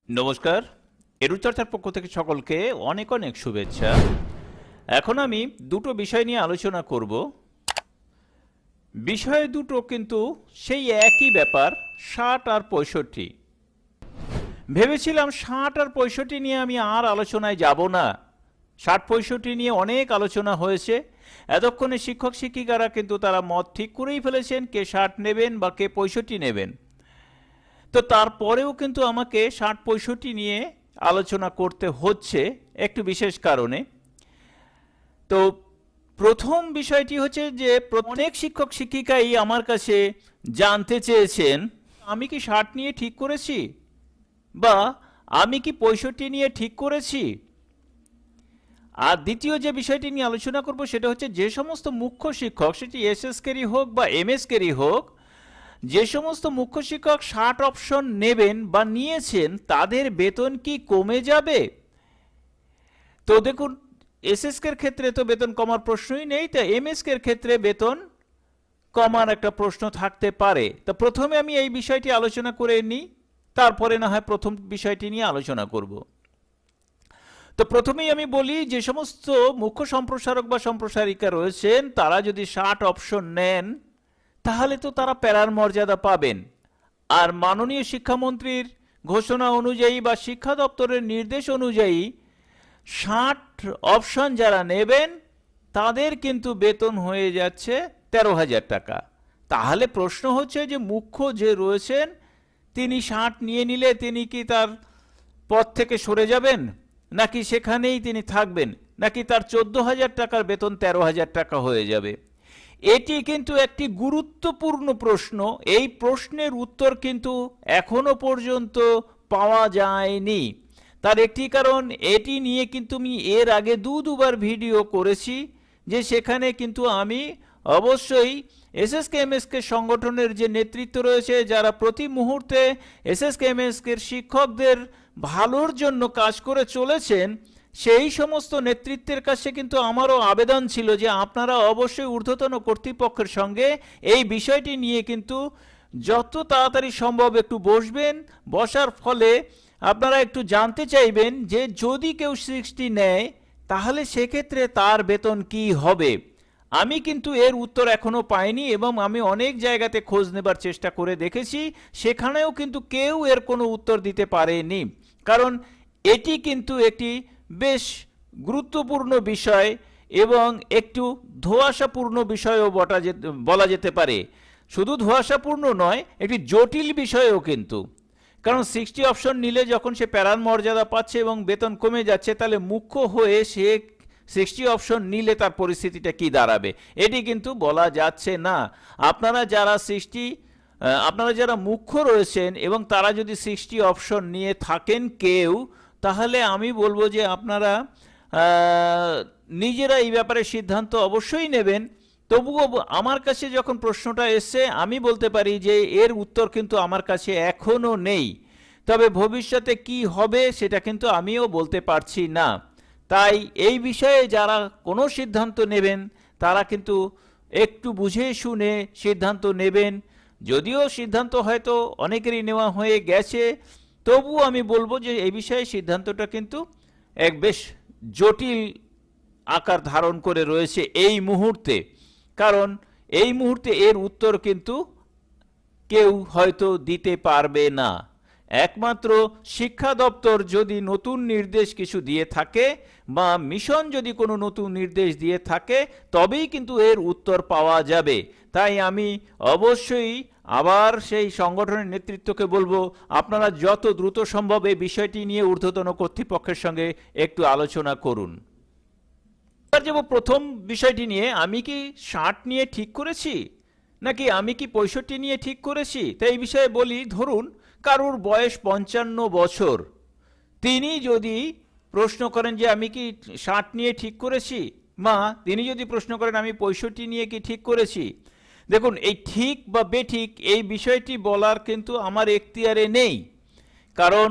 নমস্কার। এরুচর্চার পক্ষ থেকে সকলকে অনেক অনেক শুভেচ্ছা। এখন আমি দুটো বিষয় নিয়ে আলোচনা করব। বিষয় দুটো কিন্তু সেই একই ব্যাপার, ৬০ আর ৬৫। ভেবেছিলাম ৬০ আর ৬৫ নিয়ে আমি আর আলোচনায় যাব না। ৬০-৬৫ নিয়ে অনেক আলোচনা হয়েছে। এতক্ষণে শিক্ষক শিক্ষিকারা কিন্তু তারা মত ঠিক করেই ফেলেছেন কে ৬০ নেবেন বা কে ৬৫ নেবেন। তো তারপরেও কিন্তু আমাকে ৬০-৬৫ নিয়ে আলোচনা করতে হচ্ছে একটু বিশেষ কারণে। তো প্রথম বিষয়টি হচ্ছে যে অনেক শিক্ষক শিক্ষিকাই আমার কাছে জানতে চেয়েছেন আমি কি ৬০ নিয়ে ঠিক করেছি বা আমি কি ৬৫ নিয়ে ঠিক করেছি। আর দ্বিতীয় যে বিষয়টি নিয়ে আলোচনা করব সেটা হচ্ছে যে সমস্ত মুখ্য শিক্ষক, সেটি এসএসকেরই হোক বা এমএসকেরই হোক, যে সমস্ত মুখ্য শিক্ষক ৬০ অপশন নেবেন বা নিয়েছেন তাদের বেতন কি কমে যাবে। তো দেখুন, এসএসকের ক্ষেত্রে তো বেতন কমার প্রশ্নই নেই, তা এমএসকের ক্ষেত্রে বেতন কমার একটা প্রশ্ন থাকতে পারে। তো প্রথমে আমি এই বিষয়টি আলোচনা করে নিই, তারপরে না হয় প্রথম বিষয়টি নিয়ে আলোচনা করব। তো প্রথমেই আমি বলি, যে সমস্ত মুখ্য সম্প্রসারক বা সম্প্রসারিকা রয়েছেন তারা যদি ৬০ অপশন নেন তাহলে তো তারা প্যারার মর্যাদা পাবেন। আর মাননীয় শিক্ষামন্ত্রীর ঘোষণা অনুযায়ী বা শিক্ষা দপ্তরের নির্দেশ অনুযায়ী ৬০ অপশন যারা নেবেন তাদের কিন্তু বেতন হয়ে যাচ্ছে ১৩,০০০ টাকা। তাহলে প্রশ্ন হচ্ছে যে মুখ্য যে রয়েছেন তিনি ৬০ নিয়ে নিলে তিনি কি তার পদ থেকে সরে যাবেন, নাকি সেখানেই তিনি থাকবেন, নাকি তার ১৪,০০০ টাকার বেতন ১৩,০০০ টাকা হয়ে যাবে। এটি কিন্তু একটি গুরুত্বপূর্ণ প্রশ্ন। এই প্রশ্নের উত্তর কিন্তু এখনো পর্যন্ত পাওয়া যায়নি। তার একটি কারণ, এটি নিয়ে কিন্তু আমি এর আগে দুবার ভিডিও করেছি, যে সেখানে কিন্তু আমি অবশ্যই এসএসকে এমএসকে সংগঠনের যে নেতৃত্ব রয়েছে, যারা প্রতি মুহূর্তে এসএসকে এমএসকের শিক্ষকদের ভালোর জন্য কাজ করে চলেছেন, সেই সমস্ত নেতৃত্বের কাছে কিন্তু আমারও আবেদন ছিল যে আপনারা অবশ্যই ঊর্ধ্বতন কর্তৃপক্ষের সঙ্গে এই বিষয়টি নিয়ে কিন্তু যত তাড়াতাড়ি সম্ভব একটু বসবেন। বসার ফলে আপনারা একটু জানতে চাইবেন যে যদি কেউ ৬০ নেয় তাহলে সেক্ষেত্রে তার বেতন কি হবে। আমি কিন্তু এর উত্তর এখনো পাইনি এবং আমি অনেক জায়গাতে খোঁজ নেবার চেষ্টা করে দেখেছি, সেখানেও কিন্তু কেউ এর কোনো উত্তর দিতে পারেনি। কারণ এটি কিন্তু একটি বেশ গুরুত্বপূর্ণ বিষয় এবং একটু ধোঁয়াশাপূর্ণ বিষয়ও বলা যেতে পারে। শুধু ধোঁয়াশাপূর্ণ নয়, একটি জটিল বিষয়ও কিন্তু। কারণ ৬০ অপশন নিলে যখন সে প্যারার মর্যাদা পাচ্ছে এবং বেতন কমে যাচ্ছে, তাহলে মুখ্য হয়ে সে ৬০ অপশন নিলে তার পরিস্থিতিটা কি দাঁড়াবে এটি কিন্তু বলা যাচ্ছে না। আপনারা যারা মুখ্য রয়েছেন এবং তারা যদি ৬০ অপশন নিয়ে থাকেন কেউ, তাহলে আমি বলবো যে আপনারা নিজেরা এই ব্যাপারে সিদ্ধান্ত অবশ্যই নেবেন। তবুও আমার কাছে যখন প্রশ্নটা এসছে, আমি বলতে পারি যে এর উত্তর কিন্তু আমার কাছে এখনো নেই। তবে ভবিষ্যতে কি হবে সেটা কিন্তু আমিও বলতে পারছি না। তাই এই বিষয়ে যারা কোনো সিদ্ধান্ত নেবেন তারা কিন্তু একটু বুঝে শুনে সিদ্ধান্ত নেবেন। যদিও সিদ্ধান্ত হয়তো অনেকেরই নেওয়া হয়ে গেছে, তবুও আমি বলবো যে এই বিষয়ে সিদ্ধান্তটা কিন্তু এক বেশ জটিল আকার ধারণ করে রয়েছে এই মুহূর্তে। কারণ এই মুহূর্তে এর উত্তর কিন্তু কেউ হয়তো দিতে পারবে না। একমাত্র শিক্ষা দপ্তর যদি নতুন নির্দেশ কিছু দিয়ে থাকে বা মিশন যদি কোনো নতুন নির্দেশ দিয়ে থাকে, তবেই কিন্তু এর উত্তর পাওয়া যাবে। তাই আমি অবশ্যই আবার সেই সংগঠনের নেতৃত্বকে বলবো, আপনারা যত দ্রুত সম্ভব এই বিষয়টি নিয়ে ঊর্ধ্বতন কর্তৃপক্ষের সঙ্গে একটু আলোচনা করুন। যাব প্রথম বিষয়টি নিয়ে, আমি কি ৬০ নিয়ে ঠিক করেছি নাকি আমি কি ৬৫ নিয়ে ঠিক করেছি। তাই এই বিষয়ে বলি, ধরুন কারুর বয়স ৫৫ বছর, তিনি যদি প্রশ্ন করেন যে আমি কি ৬০ নিয়ে ঠিক করেছি, মা তিনি যদি প্রশ্ন করেন আমি ৬৫ নিয়ে কি ঠিক করেছি। দেখুন, এই ঠিক বা বেঠিক এই বিষয়টি বলার কিন্তু আমার এখতিয়ারে নেই। কারণ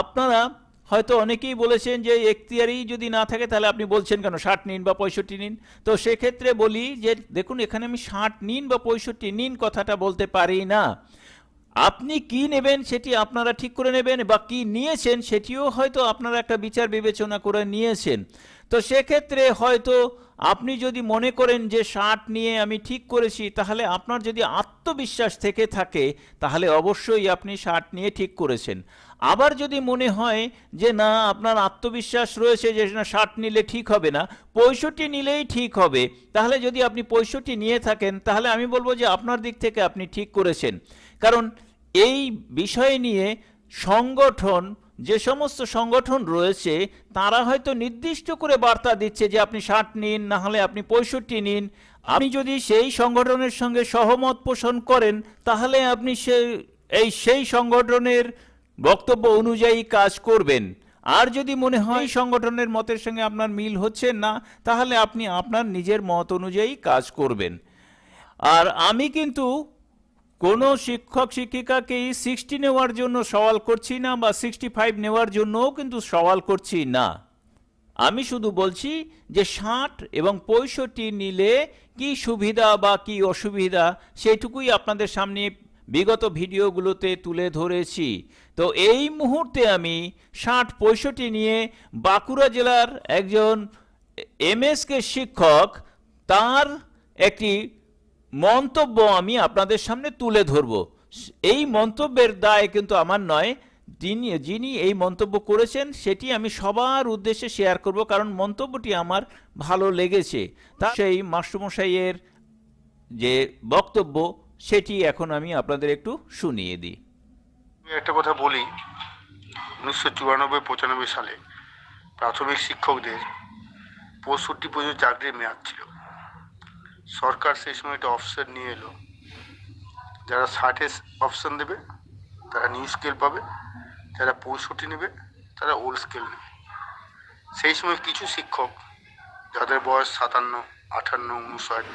আপনারা হয়তো অনেকেই বলেছেন যে এখতিয়ারই যদি না থাকে তাহলে আপনি বলছেন কেন ৬০ নিন বা ৬৫ নিন। তো সেক্ষেত্রে বলি যে দেখুন, এখানে আমি ৬০ নিন বা ৬৫ নিন কথাটা বলতে পারি না। আপনি কি নেবেন সেটি আপনারা ঠিক করে নেবেন, বা কি নিয়েছেন সেটিও হয়তো আপনারা একটা বিচার বিবেচনা করে নিয়েছেন। তো সেক্ষেত্রে হয়তো আপনি যদি মনে করেন যে শার্ট নিয়ে আমি ঠিক করেছি, তাহলে আপনার যদি আত্মবিশ্বাস থেকে থাকে তাহলে অবশ্যই আপনি শার্ট নিয়ে ঠিক করেছেন। আবার যদি মনে হয় যে না, আপনার আত্মবিশ্বাস রয়েছে যে না, শার্ট নিলে ঠিক হবে না, 65 নিলেই ঠিক হবে, তাহলে যদি আপনি 65 নিয়ে থাকেন তাহলে আমি বলবো যে আপনার দিক থেকে আপনি ঠিক করেছেন। কারণ এই বিষয় নিয়ে সংগঠন, যে সমস্ত সংগঠন রয়েছে তারা হয়তো নির্দিষ্ট করে বার্তা দিচ্ছে যে আপনি 60 নিন, না হলে আপনি 65 নিন। আপনি যদি সেই সংগঠনের সঙ্গে সহমত পোষণ করেন তাহলে আপনি সেই সংগঠনের বক্তব্য অনুযায়ী কাজ করবেন। আর যদি মনে হয় সংগঠনের মতের সঙ্গে আপনার মিল হচ্ছে না, তাহলে আপনি আপনার নিজের মত অনুযায়ী কাজ করবেন। আর আমি কিন্তু কোনো শিক্ষক শিক্ষিকাকেই 60 নেওয়ার জন্য সওয়াল করছি না, বা 65 নেওয়ার জন্যও কিন্তু সওয়াল করছি না। আমি শুধু বলছি যে 60 এবং 65 নিলে কি সুবিধা বা কি অসুবিধা সেইটুকুই আপনাদের সামনে বিগত ভিডিওগুলোতে তুলে ধরেছি। তো এই মুহূর্তে আমি 60-65 নিয়ে বাঁকুড়া জেলার একজন এমএসকে শিক্ষক, তার একটি মন্তব্য আমি আপনাদের সামনে তুলে ধরব। এই মন্তব্যের দায় কিন্তু আমার নয়, যিনি এই মন্তব্য করেছেন সেটি আমি সবার উদ্দেশ্যে শেয়ার করব, কারণ মন্তব্যটি আমার ভালো লেগেছে। তা সেই মাস্টারমশাইয়ের যে বক্তব্য সেটি এখন আমি আপনাদের একটু শুনিয়ে দিই। একটা কথা বলি, 1994-95 সালে প্রাথমিক শিক্ষকদের 65 পর্যন্ত চাকরির মেয়াদ ছিল। সরকার সেই সময় একটা অপশন নিয়ে এলো, যারা 60 অপশন দেবে তারা নিউ স্কেল পাবে, যারা 65 নেবে তারা ওল্ড স্কেল নেবে। সেই সময় কিছু শিক্ষক যাদের বয়স 57, 58, 59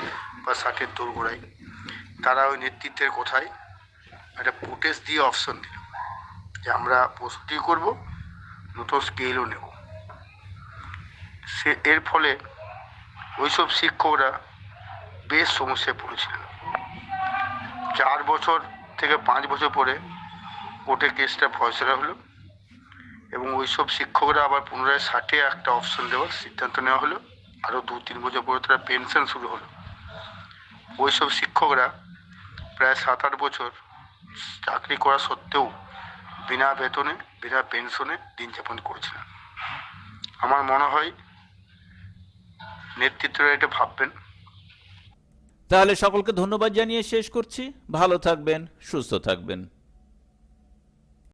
বা 60-এর দোরগোড়ায়, তারা ওই নেতৃত্বের কথায় একটা প্রোটেস্ট দিয়ে অপশন দিল যে আমরা 65 করবো, নতুন স্কেলও নেব। এর ফলে ওইসব শিক্ষকরা বেশ সমস্যায় পড়েছিলেন। 4 বছর থেকে 5 বছর পরে কোর্টে কেসটা ফয়সলা হলো, এবং ওইসব শিক্ষকরা আবার পুনরায় 60-এ একটা অপশন দেওয়ার সিদ্ধান্ত নেওয়া হলো। আরও 2-3 বছর পরে তারা পেনশন শুরু হলো। ওইসব শিক্ষকরা প্রায় 7-8 বছর চাকরি করা সত্ত্বেও বিনা বেতনে, বিনা পেনশনে দিন যাপন করেছিলেন। আমার মনে হয় নেতৃত্বরা এটা ভাববেন। তাহলে সকলকে ধন্যবাদ জানিয়ে শেষ করছি। ভালো থাকবেন, সুস্থ থাকবেন।